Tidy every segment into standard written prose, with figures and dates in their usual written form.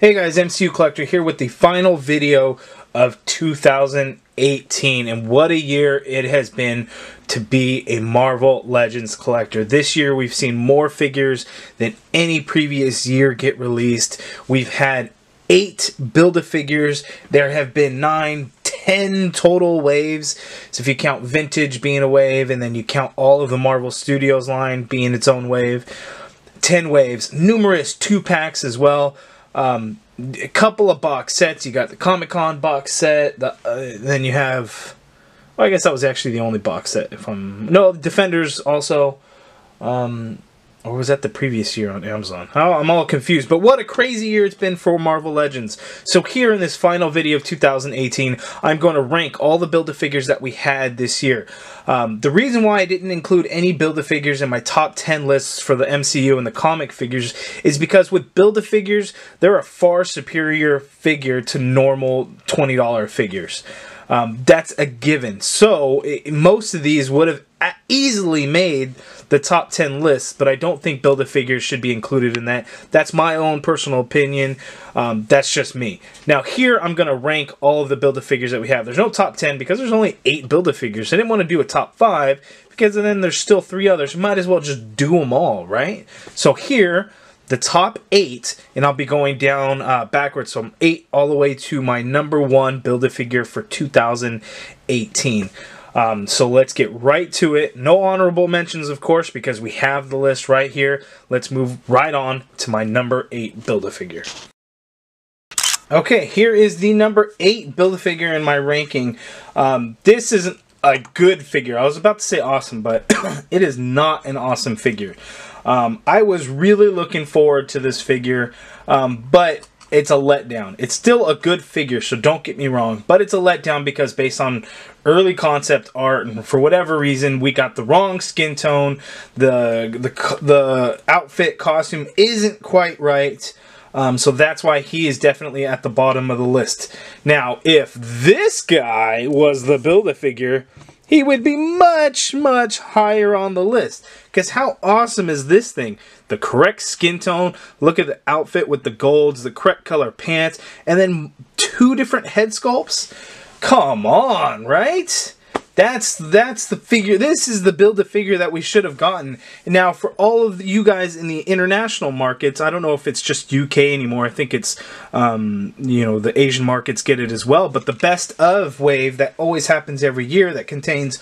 Hey guys, MCU Collector here with the final video of 2018, and what a year it has been to be a Marvel Legends collector. This year we've seen more figures than any previous year get released. We've had 8 Build-A-Figures. There have been 9, 10 total waves. So if you count Vintage being a wave, and then you count all of the Marvel Studios line being its own wave, 10 waves. Numerous 2-packs as well. A couple of box sets. You got the Comic-Con box set. Then you have, well, I guess that was actually the only box set. No, Defenders also. Or was that the previous year on Amazon? Oh, I'm all confused. But what a crazy year it's been for Marvel Legends. So here in this final video of 2018, I'm going to rank all the Build-A-Figures that we had this year. The reason why I didn't include any Build-A-Figures in my top 10 lists for the MCU and the comic figures is because with Build-A-Figures, they're a far superior figure to normal $20 figures. That's a given. So most of these would have easily made the top 10 lists, but I don't think Build-A-Figures should be included in that. That's my own personal opinion. That's just me. Now here I'm going to rank all of the Build-A-Figures that we have. There's no top 10 because there's only 8 Build-A-Figures. I didn't want to do a top 5 because then there's still 3 others. Might as well just do them all, right? So here, the top 8, and I'll be going down backwards from 8 all the way to my number 1 Build-A-Figure for 2018. So let's get right to it. No honorable mentions, of course, because we have the list right here. Let's move right on to my number 8 Build-A-Figure. Okay, here is the number 8 Build-A-Figure in my ranking. This isn't a good figure. I was about to say awesome, but it is not an awesome figure. I was really looking forward to this figure, but it's a letdown. It's still a good figure, so don't get me wrong, but it's a letdown because based on early concept art, and for whatever reason, we got the wrong skin tone. The outfit costume isn't quite right. So that's why he is definitely at the bottom of the list. Now, if this guy was the Build-A-Figure, he would be much, much higher on the list. Because how awesome is this thing? The correct skin tone, look at the outfit with the golds, the correct color pants, and then 2 different head sculpts? Come on, right? That's the figure. This is the Build-A-Figure that we should have gotten. Now, for all of you guys in the international markets, I don't know if it's just UK anymore. I think it's, you know, the Asian markets get it as well. But the best of wave that always happens every year that contains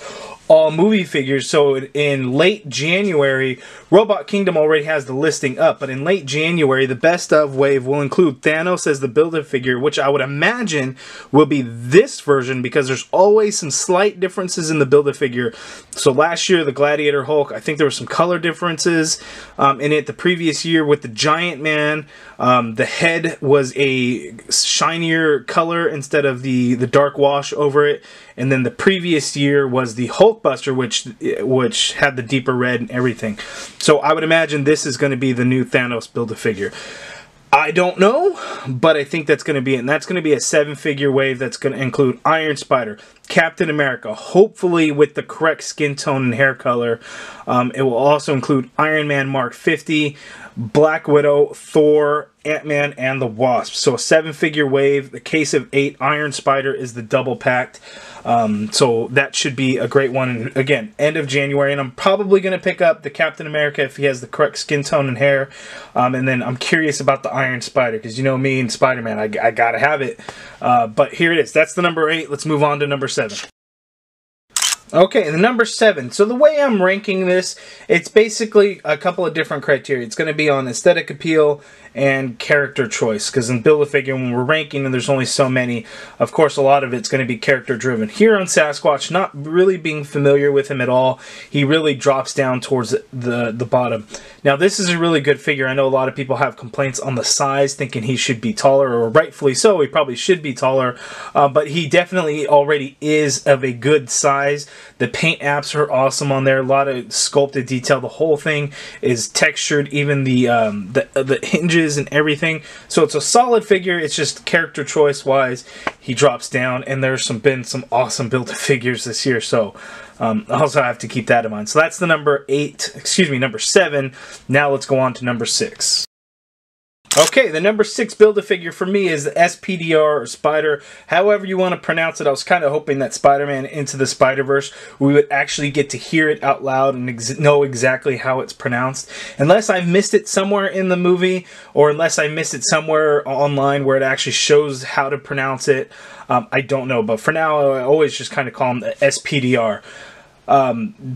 all movie figures. So in late January, Robot Kingdom already has the listing up, but in late January, the best of wave will include Thanos as the Build-A-Figure, which I would imagine will be this version because there's always some slight differences in the Build-A-Figure. So last year, the Gladiator Hulk, I think there were some color differences in it. The previous year with the Giant Man, the head was a shinier color instead of the dark wash over it. And then the previous year was the Hulkbuster, which had the deeper red and everything. So I would imagine this is going to be the new Thanos Build-A-Figure. I don't know, but I think that's going to be it. And that's going to be a 7-figure wave that's going to include Iron Spider, Captain America, hopefully with the correct skin tone and hair color. It will also include Iron Man Mark 50, Black Widow, Thor, Ant-Man, and the Wasp. So a 7-figure wave. The case of 8, Iron Spider is the double packed. So that should be a great one. And again, end of January, and I'm probably going to pick up the Captain America if he has the correct skin tone and hair. And then I'm curious about the Iron Spider because you know me and Spider-Man, I gotta have it. But here it is. That's the number 8. Let's move on to number 7. Okay, the number 7. So the way I'm ranking this, it's basically a couple of different criteria. It's going to be on aesthetic appeal and character choice. Because in Build-A-Figure, when we're ranking, and there's only so many, of course, a lot of it's going to be character driven. Here on Sasquatch, not really being familiar with him at all, he really drops down towards the bottom. Now, this is a really good figure. I know a lot of people have complaints on the size, thinking he should be taller, or rightfully so, he probably should be taller. But he definitely already is of a good size. The paint apps are awesome on there. A lot of sculpted detail. The whole thing is textured, even the hinges and everything. So it's a solid figure. It's just character choice wise, he drops down. And there's been some awesome Build-A-Figures this year. So also I have to keep that in mind. So that's the number 7. Now let's go on to number 6. Okay, the number 6 Build-A-Figure for me is the SPDR, or Spider, however you want to pronounce it. I was kind of hoping that Spider-Man Into the Spider-Verse, we would actually get to hear it out loud and know exactly how it's pronounced. Unless I missed it somewhere in the movie, or unless I missed it somewhere online where it actually shows how to pronounce it, I don't know. But for now, I always just kind of call him the SPDR.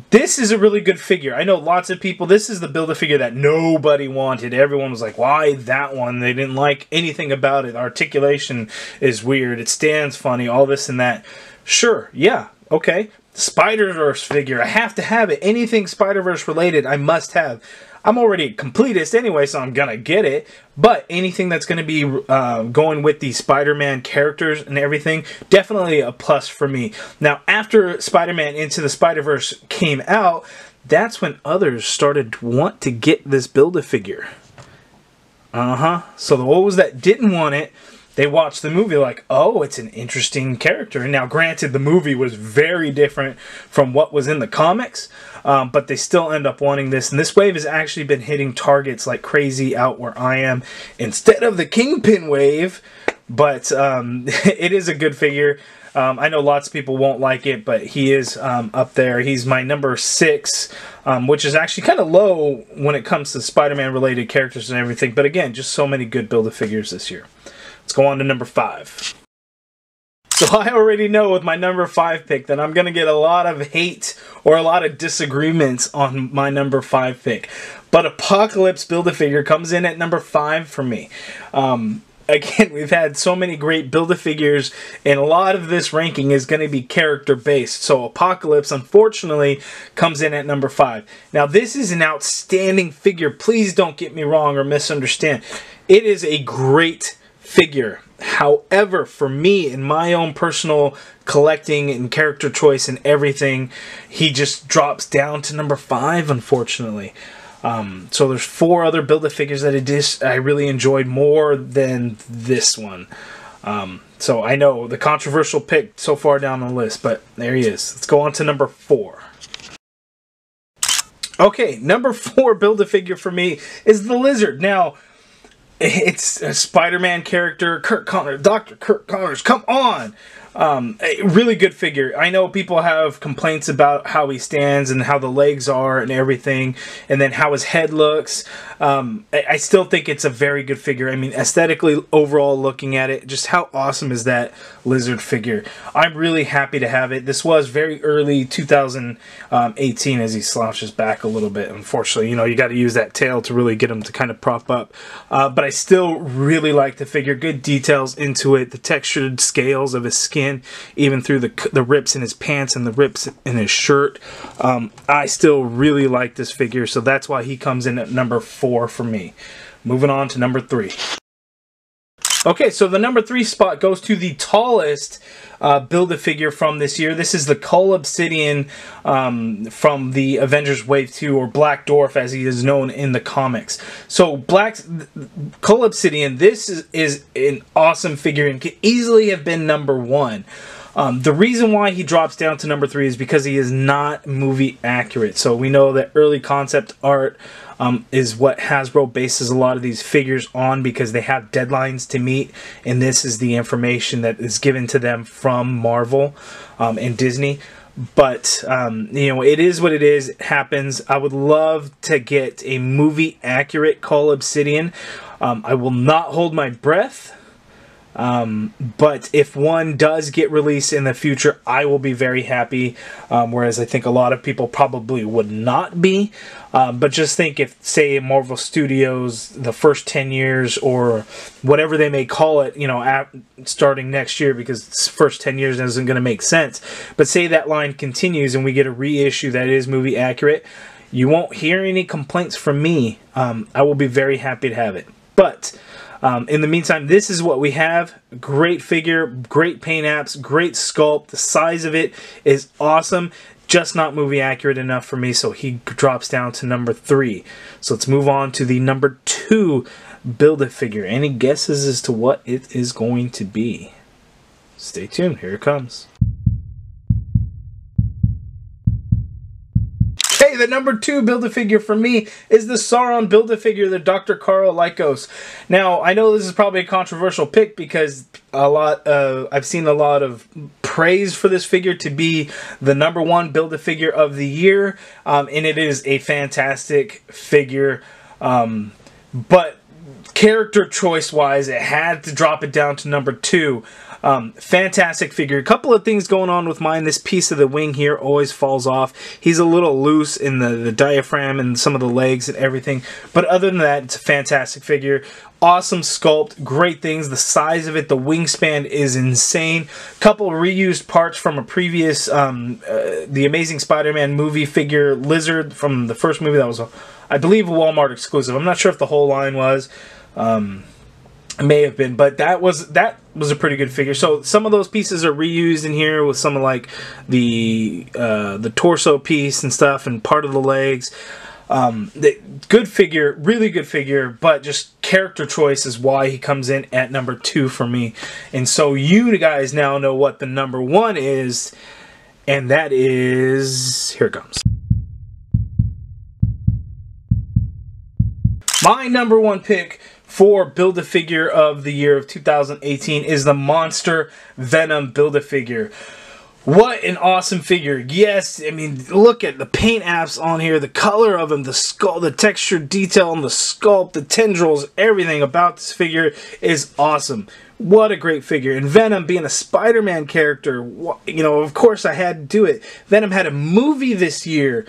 This is a really good figure. I know lots of people, this is the Build-A-Figure that nobody wanted. Everyone was like, why that one? They didn't like anything about it. Articulation is weird. It stands funny, all this and that. Sure, yeah, okay. Spider-Verse figure, I have to have it. Anything Spider-Verse related, I must have. I'm already a completist anyway, so I'm gonna get it. But anything that's gonna be going with the Spider-Man characters and everything, definitely a plus for me. Now, after Spider-Man Into the Spider-Verse came out, that's when others started to want to get this Build-A-Figure. So those that didn't want it, they watched the movie like, oh, it's an interesting character. And now, granted, the movie was very different from what was in the comics, but they still end up wanting this. And this wave has actually been hitting targets like crazy out where I am instead of the Kingpin wave. But it is a good figure. I know lots of people won't like it, but he is up there. He's my number 6, which is actually kind of low when it comes to Spider-Man related characters and everything. But again, just so many good Build-A-Figures this year. Let's go on to number 5. So I already know with my number 5 pick that I'm going to get a lot of hate or a lot of disagreements on my number 5 pick. But Apocalypse Build-A-Figure comes in at number 5 for me. Again, we've had so many great Build-A-Figures, and a lot of this ranking is going to be character-based. So Apocalypse, unfortunately, comes in at number 5. Now, this is an outstanding figure. Please don't get me wrong or misunderstand. It is a great figure. However, for me, in my own personal collecting and character choice and everything, he just drops down to number 5, unfortunately. So there's 4 other Build-A-Figures that I really enjoyed more than this one. So I know the controversial pick so far down the list, but there he is. Let's go on to number 4. Okay, number 4 Build-A-Figure for me is the Lizard. Now, it's a Spider-Man character, Dr. Kirk Connors, come on! A really good figure. I know people have complaints about how he stands and how the legs are and everything, and then how his head looks. I still think it's a very good figure. I mean, aesthetically, overall, looking at it, just how awesome is that Lizard figure? I'm really happy to have it. This was very early 2018 as he slouches back a little bit. Unfortunately, you know, you got to use that tail to really get him to kind of prop up. But I still really like the figure. Good details into it. The textured scales of his skin, even through the rips in his pants and the rips in his shirt. I still really like this figure, so that's why he comes in at number 4 for me. Moving on to number 3. Okay, so the number 3 spot goes to the tallest Build-A-Figure from this year. This is the Cull Obsidian from the Avengers Wave 2, or Black Dwarf as he is known in the comics. So Cull Obsidian, this is an awesome figure and could easily have been number 1. The reason why he drops down to number 3 is because he is not movie accurate. So we know that early concept art is what Hasbro bases a lot of these figures on, because they have deadlines to meet, and this is the information that is given to them from Marvel and Disney. But you know, it is what it is. It happens. I would love to get a movie accurate Cull Obsidian. I will not hold my breath. But if one does get released in the future, I will be very happy, whereas I think a lot of people probably would not be. But just think, if, say, Marvel Studios, the first 10 years, or whatever they may call it, you know, starting next year, because the first 10 years isn't going to make sense. But say that line continues and we get a reissue that is movie accurate, you won't hear any complaints from me. I will be very happy to have it. But in the meantime, this is what we have. Great figure, great paint apps, great sculpt. The size of it is awesome. Just not movie accurate enough for me, so he drops down to number 3. So let's move on to the number 2 Build-A-Figure. Any guesses as to what it is going to be? Stay tuned. Here it comes. Okay, the number 2 Build-A-Figure for me is the Sauron Build-A-Figure, the Dr. Carl Lycos. Now, I know this is probably a controversial pick because I've seen a lot of praise for this figure to be the number 1 Build-A-Figure of the year, and it is a fantastic figure, but character choice wise, it had to drop it down to number 2. Fantastic figure. A couple of things going on with mine. This piece of the wing here always falls off. He's a little loose in the diaphragm and some of the legs and everything. But other than that, it's a fantastic figure. Awesome sculpt. Great things. The size of it, the wingspan is insane. Couple reused parts from a previous The Amazing Spider-Man movie figure, Lizard, from the first movie. That was, I believe, a Walmart exclusive. I'm not sure if the whole line was. It may have been, but that was a pretty good figure. So some of those pieces are reused in here with some of like the torso piece and stuff and part of the legs. Good figure, really good figure, but just character choice is why he comes in at number 2 for me. And so you guys now know what the number 1 is, and that is, here it comes. My number 1 pick for Build-A-Figure of the year of 2018 is the Monster Venom Build-A-Figure. What an awesome figure. Yes, I mean, look at the paint apps on here, the color of him, the skull, the texture detail on the sculpt, the tendrils, everything about this figure is awesome. What a great figure. And Venom being a Spider-Man character, you know, of course I had to do it. Venom had a movie this year.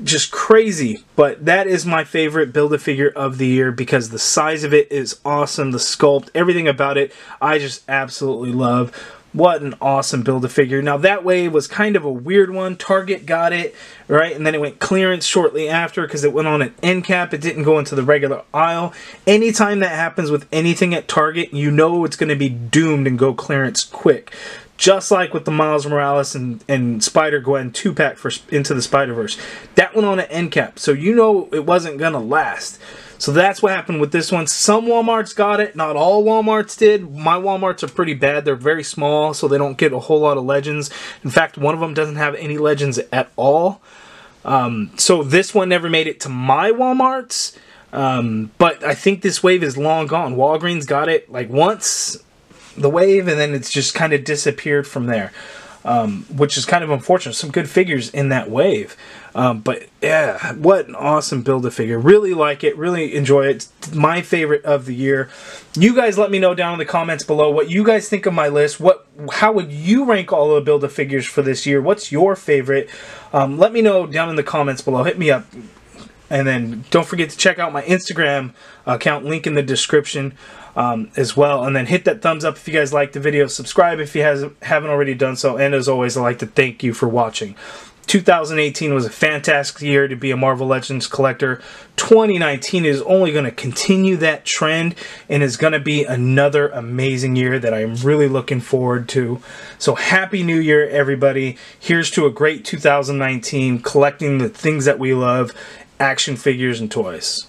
Just crazy, but that is my favorite Build-A-Figure of the year because the size of it is awesome, the sculpt, everything about it, I just absolutely love. What an awesome Build-A-Figure. Now that wave was kind of a weird one. Target got it, right, and then it went clearance shortly after because it went on an end cap. It didn't go into the regular aisle. Anytime that happens with anything at Target, you know it's going to be doomed and go clearance quick. Just like with the Miles Morales and Spider-Gwen 2-pack for Into the Spider-Verse. That went on an end cap, so you know it wasn't going to last. So that's what happened with this one. Some Walmarts got it, not all Walmarts did. My Walmarts are pretty bad. They're very small, so they don't get a whole lot of legends. In fact, one of them doesn't have any legends at all. So this one never made it to my Walmarts. But I think this wave is long gone. Walgreens got it like once, the wave, and then it's just kind of disappeared from there, which is kind of unfortunate. Some good figures in that wave, but yeah, what an awesome Build-A-Figure. Really like it, really enjoy it. It's my favorite of the year. You guys let me know down in the comments below what you guys think of my list. How would you rank all of the Build-A-Figures for this year? What's your favorite? Let me know down in the comments below. Hit me up. And then don't forget to check out my Instagram account, link in the description as well. And then hit that thumbs up if you guys liked the video. Subscribe if you haven't already done so. And as always, I'd like to thank you for watching. 2018 was a fantastic year to be a Marvel Legends collector. 2019 is only going to continue that trend and is going to be another amazing year that I'm really looking forward to. So Happy New Year, everybody. Here's to a great 2019, collecting the things that we love, action figures and toys.